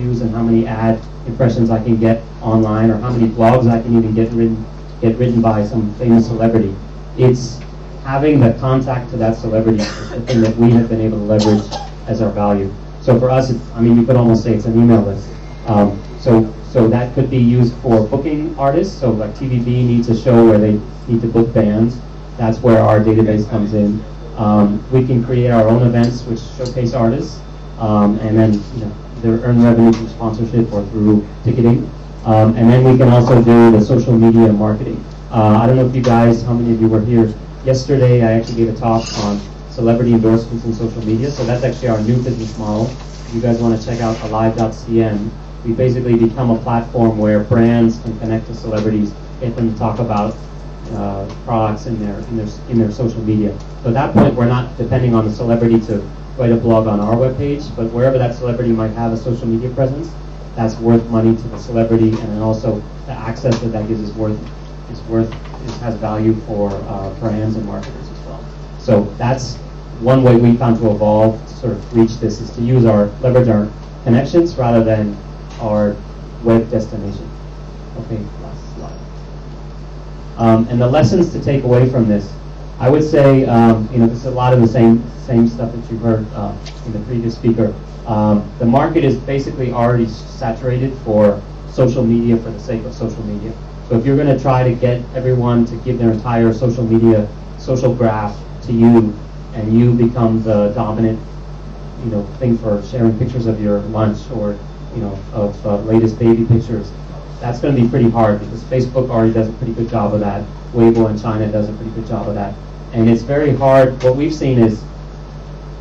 views and how many ad impressions I can get online, or how many blogs I can even get written by some famous celebrity. It's having the contact to that celebrity is the thing that we have been able to leverage as our value. So for us, you could almost say it's an email list. So that could be used for booking artists. So like TVB needs a show where they need to book bands. That's where our database comes in. We can create our own events which showcase artists, and then they earn revenue through sponsorship or through ticketing. And then we can also do the social media marketing. I don't know if you guys, how many of you were here yesterday? I actually gave a talk on celebrity endorsements in social media. So that's actually our new business model. If you guys want to check out alive.cn, we basically become a platform where brands can connect to celebrities, get them to talk about products in their social media. So at that point, we're not depending on the celebrity to write a blog on our webpage, but wherever that celebrity might have a social media presence, that's worth money to the celebrity, and then also the access that gives has value for brands and marketers as well. So that's one way we found to evolve to sort of reach this, is to leverage our connections rather than our web destination. Okay, last slide. And the lessons to take away from this, I would say, this is a lot of the same stuff that you heard in the previous speaker. The market is basically already saturated for social media for the sake of social media. So if you're going to try to get everyone to give their entire social graph to you, and you become the dominant, thing for sharing pictures of your lunch or, of latest baby pictures, that's going to be pretty hard, because Facebook already does a pretty good job of that. Weibo in China does a pretty good job of that. And it's very hard. What we've seen is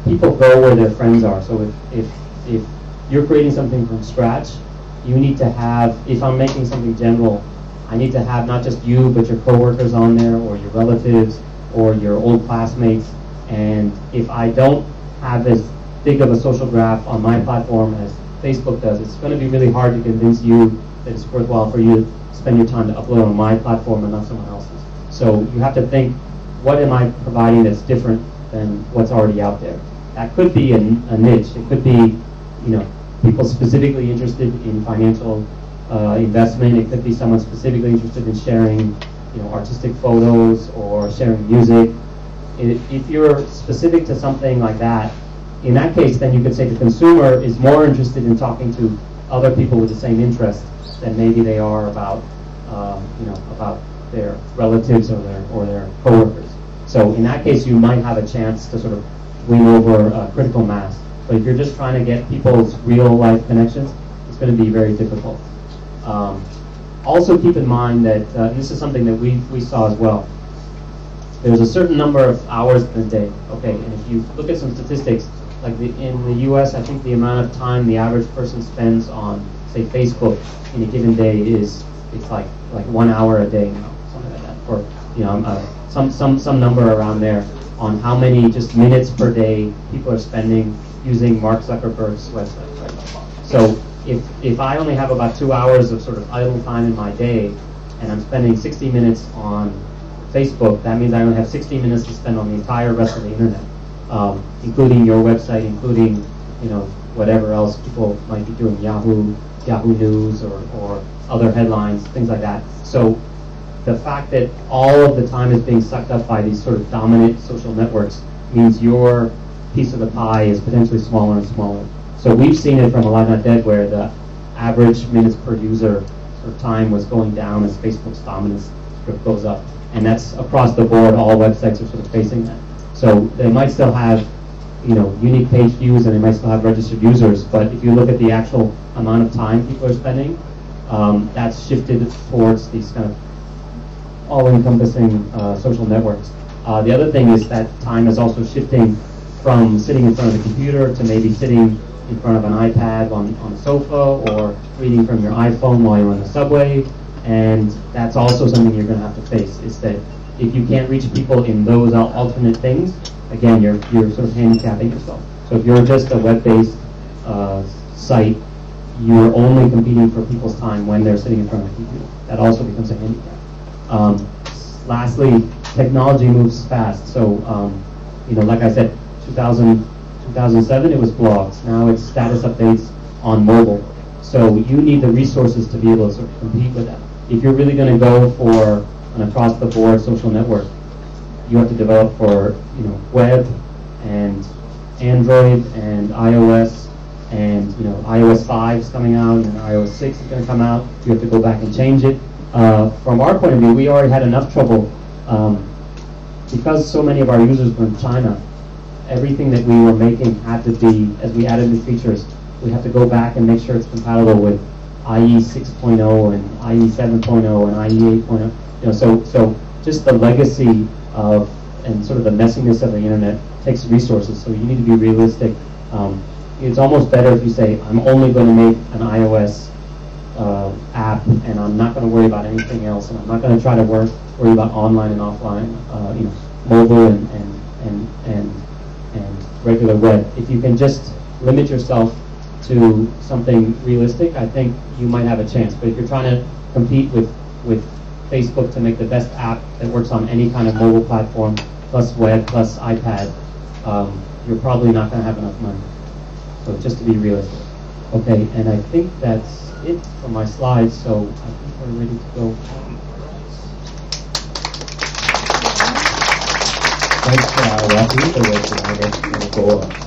people go where their friends are. So if you're creating something from scratch, you need to have, if I'm making something general, I need to have not just you, but your coworkers on there, or your relatives, or your old classmates. And if I don't have as big of a social graph on my platform as Facebook does, it's going to be really hard to convince you that it's worthwhile for you to spend your time to upload on my platform and not someone else's. So you have to think, what am I providing that's different than what's already out there? That could be a niche. It could be, people specifically interested in financial investment. It could be someone specifically interested in sharing, artistic photos or sharing music. If you're specific to something like that, in that case, then you could say the consumer is more interested in talking to other people with the same interests than maybe they are about, about their relatives or their coworkers. So in that case, you might have a chance to sort of win over critical mass. But if you're just trying to get people's real life connections, it's going to be very difficult. Also keep in mind that this is something that we saw as well. There's a certain number of hours in a day. Okay, and if you look at some statistics, like in the U.S., I think the amount of time the average person spends on, say, Facebook in a given day it's like 1 hour a day now, something like that, or some number around there on how many just minutes per day people are spending using Mark Zuckerberg's website. Right? So if I only have about 2 hours of sort of idle time in my day, and I'm spending 60 minutes on Facebook, that means I only have 60 minutes to spend on the entire rest of the internet, including your website, including whatever else people might be doing, Yahoo News or other headlines, things like that. So the fact that all of the time is being sucked up by these sort of dominant social networks means your piece of the pie is potentially smaller and smaller. So we've seen it from Alive Not Dead, where the average minutes per user sort of time was going down as Facebook's dominance sort of goes up. And that's across the board. All websites are sort of facing that. So they might still have, unique page views, and they might still have registered users. But if you look at the actual amount of time people are spending, that's shifted towards these kind of all-encompassing social networks. The other thing is that time is also shifting from sitting in front of the computer to maybe sitting in front of an iPad on a sofa, or reading from your iPhone while you're on the subway. And that's also something you're going to have to face, is that if you can't reach people in those alternate things, again, you're sort of handicapping yourself. So if you're just a web-based site, you're only competing for people's time when they're sitting in front of the computer. That also becomes a handicap. Lastly, technology moves fast. So, like I said, 2007 it was blogs. Now it's status updates on mobile. So you need the resources to be able to sort of compete with that. If you're really going to go for an across-the-board social network, you have to develop for web and Android and iOS, and iOS 5 is coming out and iOS 6 is going to come out. You have to go back and change it. From our point of view, we already had enough trouble because so many of our users were in China. Everything that we were making had to be, as we added new features, we have to go back and make sure it's compatible with IE 6.0 and IE 7.0 and IE 8.0. So just the legacy of and sort of the messiness of the internet takes resources. So you need to be realistic. It's almost better if you say, I'm only going to make an iOS app, and I'm not going to worry about anything else, and I'm not going to try to worry about online and offline, mobile and regular web. If you can just limit yourself to something realistic, I think you might have a chance. But if you're trying to compete with Facebook to make the best app that works on any kind of mobile platform, plus web, plus iPad, you're probably not going to have enough money. So just to be realistic. Okay, and I think that's it for my slides, so I think we're ready to go. Thanks, Rafi. So we'll go